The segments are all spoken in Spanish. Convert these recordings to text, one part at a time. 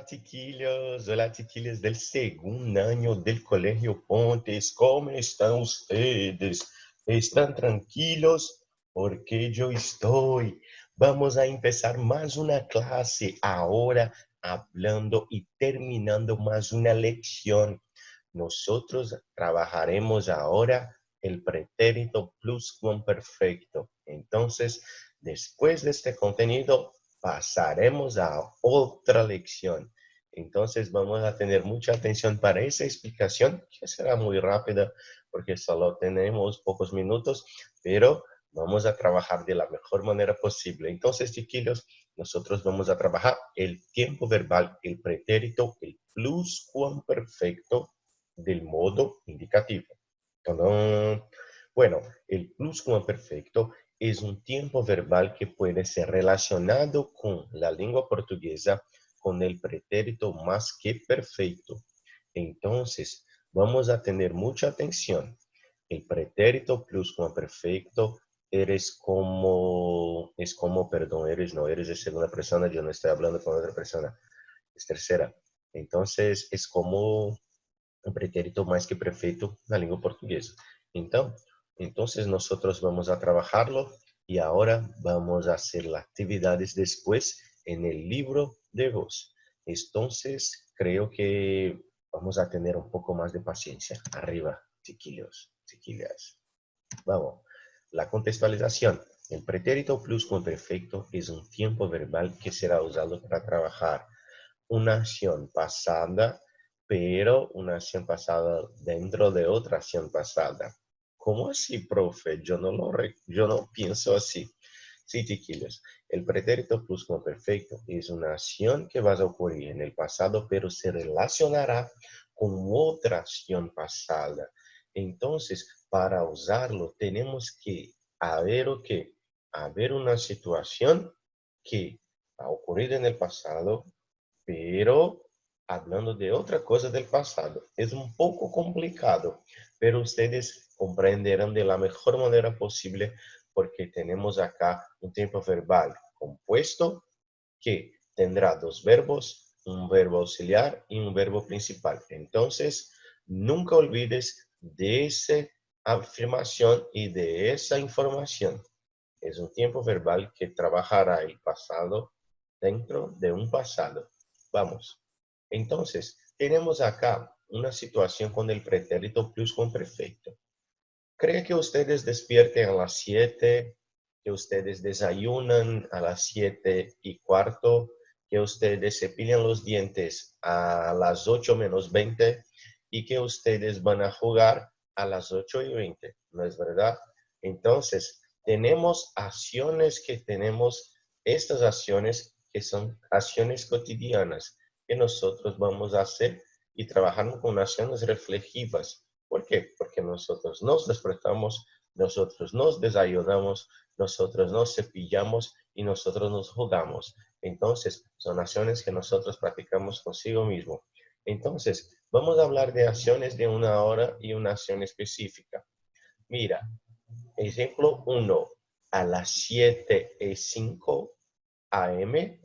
Hola chiquillos del segundo año del Colegio Pontes, ¿cómo están ustedes? ¿Están tranquilos? Porque yo estoy. Vamos a empezar más una clase ahora, hablando y terminando más una lección. Nosotros trabajaremos ahora el pretérito pluscuamperfecto. Entonces, después de este contenido, pasaremos a otra lección. Entonces vamos a tener mucha atención para esa explicación, que será muy rápida porque solo tenemos pocos minutos, pero vamos a trabajar de la mejor manera posible. Entonces, chiquillos, nosotros vamos a trabajar el tiempo verbal, el pretérito, el pluscuamperfecto del modo indicativo. ¡Tadán! Bueno, el pluscuamperfecto es un tiempo verbal que puede ser relacionado con la lengua portuguesa con el pretérito más que perfecto. Entonces, vamos a tener mucha atención. El pretérito pluscuamperfecto eres de segunda persona, yo no estoy hablando con otra persona, es tercera. Entonces, es como un pretérito más que perfecto na língua portuguesa. Entonces nosotros vamos a trabajarlo y ahora vamos a hacer las actividades después en el libro de voz. Entonces creo que vamos a tener un poco más de paciencia. Arriba, chiquillos, chiquillas. Vamos. La contextualización. El pretérito pluscuamperfecto es un tiempo verbal que será usado para trabajar una acción pasada, pero una acción pasada dentro de otra acción pasada. ¿Cómo así, profe? Yo no pienso así. Sí, chiquillos, el pretérito pluscuamperfecto es una acción que va a ocurrir en el pasado, pero se relacionará con otra acción pasada. Entonces, para usarlo, tenemos que haber o qué? Haber una situación que ha ocurrido en el pasado, pero hablando de otra cosa del pasado. Es un poco complicado, pero ustedes comprenderán de la mejor manera posible porque tenemos acá un tiempo verbal compuesto que tendrá dos verbos, un verbo auxiliar y un verbo principal. Entonces, nunca olvides de esa afirmación y de esa información. Es un tiempo verbal que trabajará el pasado dentro de un pasado. Vamos. Entonces, tenemos acá una situación con el pretérito pluscuamperfecto. ¿Cree que ustedes despierten a las 7, que ustedes desayunan a las 7:15, que ustedes cepillan los dientes a las 8 menos 20 y que ustedes van a jugar a las 8:20? ¿No es verdad? Entonces, tenemos estas acciones que son acciones cotidianas que nosotros vamos a hacer y trabajando con acciones reflexivas. ¿Por qué? Porque nosotros nos despertamos, nosotros nos desayunamos, nosotros nos cepillamos y nosotros nos jugamos. Entonces, son acciones que nosotros practicamos consigo mismo. Entonces, vamos a hablar de acciones de una hora y una acción específica. Mira, ejemplo 1, a las 7:05 AM,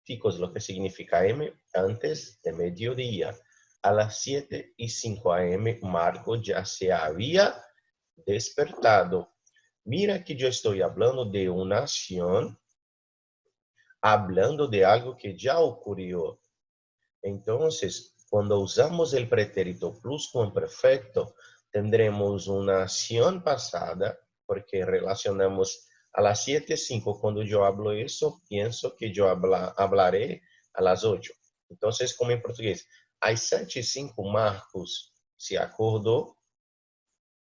chicos, lo que significa AM, antes de mediodía. A las 7:05 AM, Marco ya se había despertado. Mira que yo estoy hablando de una acción, hablando de algo que ya ocurrió. Entonces, cuando usamos el pretérito pluscuamperfecto, tendremos una acción pasada, porque relacionamos a las 7:05. Cuando yo hablo eso, pienso que yo hablaré a las 8. Entonces, como en portugués, às 7:05 Marcos se acordou.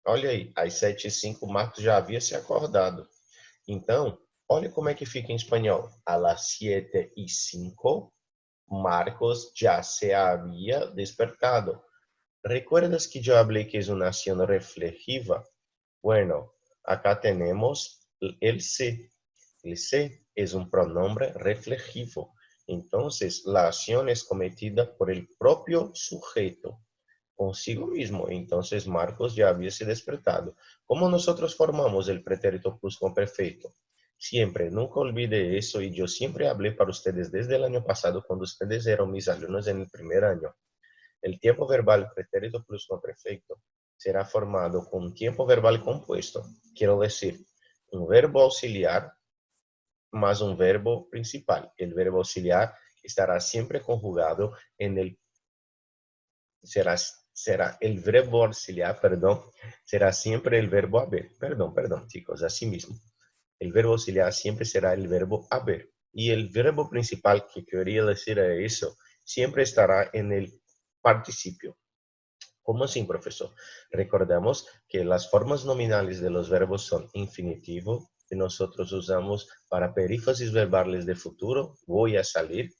Olha aí, às 7:05 Marcos já havia se acordado. Então, olha como é que fica em espanhol. A las 7:05 Marcos ya se había despertado. ¿Recuerdas que yo hablé que es una acción reflexiva? Bueno, acá tenemos el se. El se es un pronombre reflexivo. Entonces, la acción es cometida por el propio sujeto consigo mismo. Entonces, Marcos ya había se despertado. ¿Cómo nosotros formamos el pretérito pluscuamperfecto? Siempre, nunca olvide eso. Y yo siempre hablé para ustedes desde el año pasado, cuando ustedes eran mis alumnos en el primer año. El tiempo verbal pretérito pluscuamperfecto será formado con tiempo verbal compuesto. Quiero decir, un verbo auxiliar más un verbo principal. El verbo auxiliar estará siempre conjugado en el, será el verbo auxiliar, perdón, será siempre el verbo haber. Perdón, chicos, así mismo. El verbo auxiliar siempre será el verbo haber. Y el verbo principal que quería decir eso siempre estará en el participio. ¿Cómo así, profesor? Recordamos que las formas nominales de los verbos son infinitivo, que nosotros usamos para perífrasis verbales de futuro, voy a salir.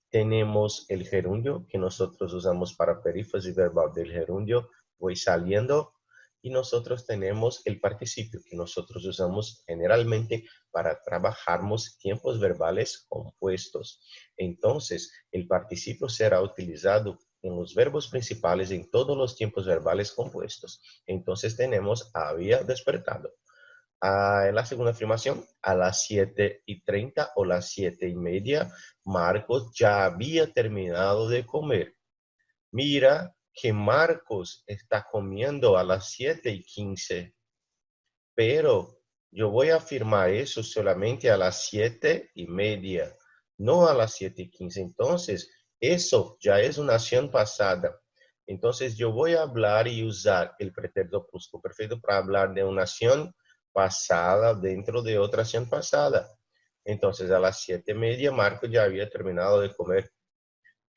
Tenemos el gerundio, que nosotros usamos para perífrasis verbal del gerundio, voy saliendo. Y nosotros tenemos el participio, que nosotros usamos generalmente para trabajarmos tiempos verbales compuestos. Entonces, el participio será utilizado en los verbos principales en todos los tiempos verbales compuestos. Entonces tenemos había despertado. En la segunda afirmación, a las 7:30 o las 7:30, Marcos ya había terminado de comer. Mira que Marcos está comiendo a las 7:15, pero yo voy a afirmar eso solamente a las 7:30, no a las 7:15. Entonces, eso ya es una acción pasada. Entonces, yo voy a hablar y usar el pretérito pluscuamperfecto para hablar de una acción pasada dentro de otra acción pasada. Entonces, a las 7:30, Marcos ya había terminado de comer.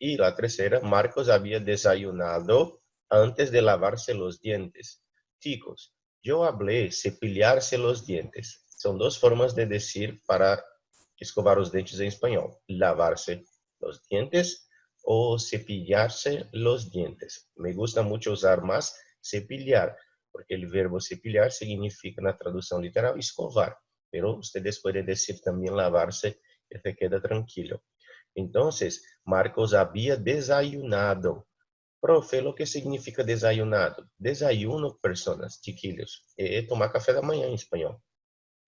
Y la tercera, Marcos había desayunado antes de lavarse los dientes. Chicos, yo hablé cepillarse los dientes. Son dos formas de decir para escovar los dientes en español. Lavarse los dientes o cepillarse los dientes. Me gusta mucho usar más cepillar, porque el verbo cepillar significa en la traducción literal escovar. Pero ustedes pueden decir también lavarse y se queda tranquilo. Entonces, Marcos había desayunado. Profe, lo que significa desayunado? Desayuno, personas, chiquillos. Tomar café de mañana en español.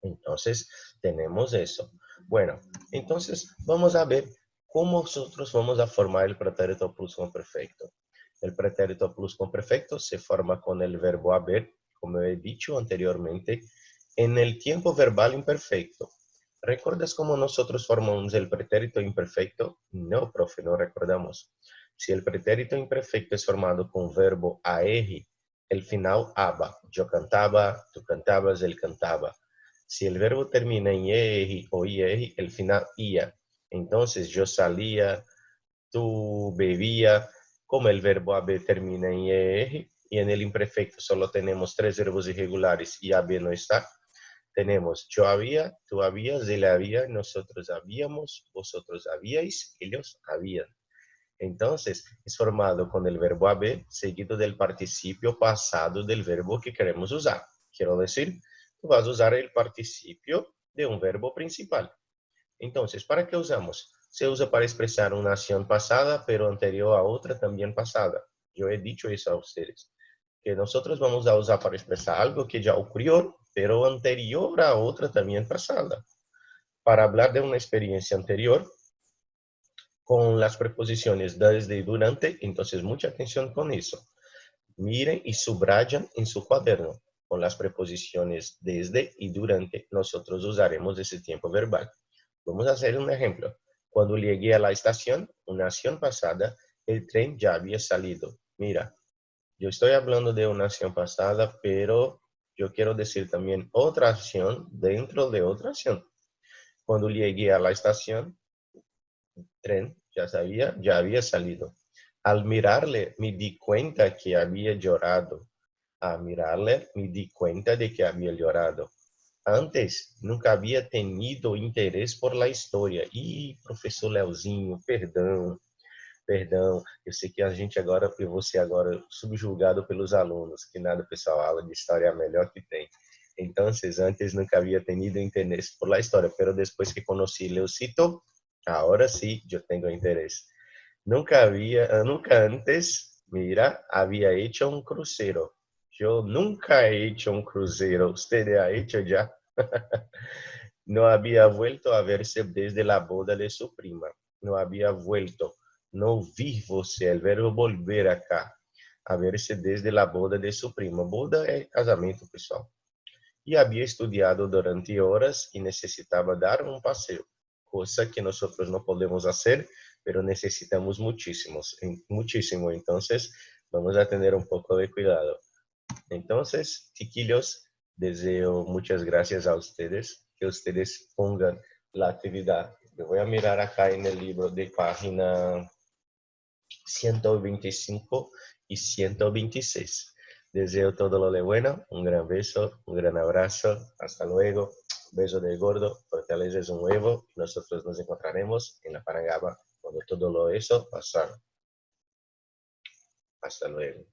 Entonces, tenemos eso. Bueno, entonces vamos a ver cómo nosotros vamos a formar el pretérito pluscuamperfecto. El pretérito pluscuamperfecto se forma con el verbo haber, como he dicho anteriormente, en el tiempo verbal imperfecto. ¿Recuerdas cómo nosotros formamos el pretérito imperfecto? No, profe, no recordamos. Si el pretérito imperfecto es formado con verbo AR, el final aba. Yo cantaba, tú cantabas, él cantaba. Si el verbo termina en ER o IR, el final IA. Entonces, yo salía, tú bebía. Como el verbo haber termina en ER y en el imperfecto solo tenemos tres verbos irregulares y haber no está, tenemos yo había, tú habías, él había, nosotros habíamos, vosotros habíais, ellos habían. Entonces, es formado con el verbo haber seguido del participio pasado del verbo que queremos usar. Quiero decir, tú vas a usar el participio de un verbo principal. Entonces, ¿para qué usamos? Se usa para expresar una acción pasada, pero anterior a otra también pasada. Yo he dicho eso a ustedes, que nosotros vamos a usar para expresar algo que ya ocurrió, pero anterior a otra también pasada. Para hablar de una experiencia anterior, con las preposiciones desde y durante, entonces mucha atención con eso. Miren y subrayan en su cuaderno. Con las preposiciones desde y durante, nosotros usaremos ese tiempo verbal. Vamos a hacer un ejemplo. Cuando llegué a la estación, una acción pasada, el tren ya había salido. Mira, yo estoy hablando de una acción pasada, pero yo quiero decir también otra acción dentro de otra acción. Cuando llegué a la estación, el tren ya había salido. Al mirarle, me di cuenta que había llorado. A mirarle, me di cuenta de que había llorado. Antes, nunca había tenido interés por la historia. E, professor Leozinho, perdão, eu sei que a gente agora, eu vou ser agora subjugado pelos alunos, que nada, pessoal, a aula de história é a melhor que tem. Então, antes nunca havia tenido interesse por la história, pero depois que conheci Leocito, agora sim, eu tenho interesse. Nunca antes, mira, había hecho un crucero. Yo nunca he hecho un crucero. ¿Usted ha hecho ya? No había vuelto a verse desde la boda de su prima. No había vuelto. No vi você, el verbo volver acá. A verse desde la boda de su prima. Boda é casamento, pessoal. E havia estudado durante horas e necessitava dar um passeio, coisa que nós não podemos fazer, pero necessitamos muchísimo. Então, vamos a tener um pouco de cuidado. Então, chiquillos, deseo muchas gracias a ustedes, que ustedes pongan la actividad. Eu vou a mirar acá en el libro de página 125 y 126. Deseo todo lo de bueno, un gran beso, un gran abrazo, hasta luego, beso de gordo, fortaleza es un huevo, nosotros nos encontraremos en la Parangaba cuando todo lo eso pasar. Hasta luego.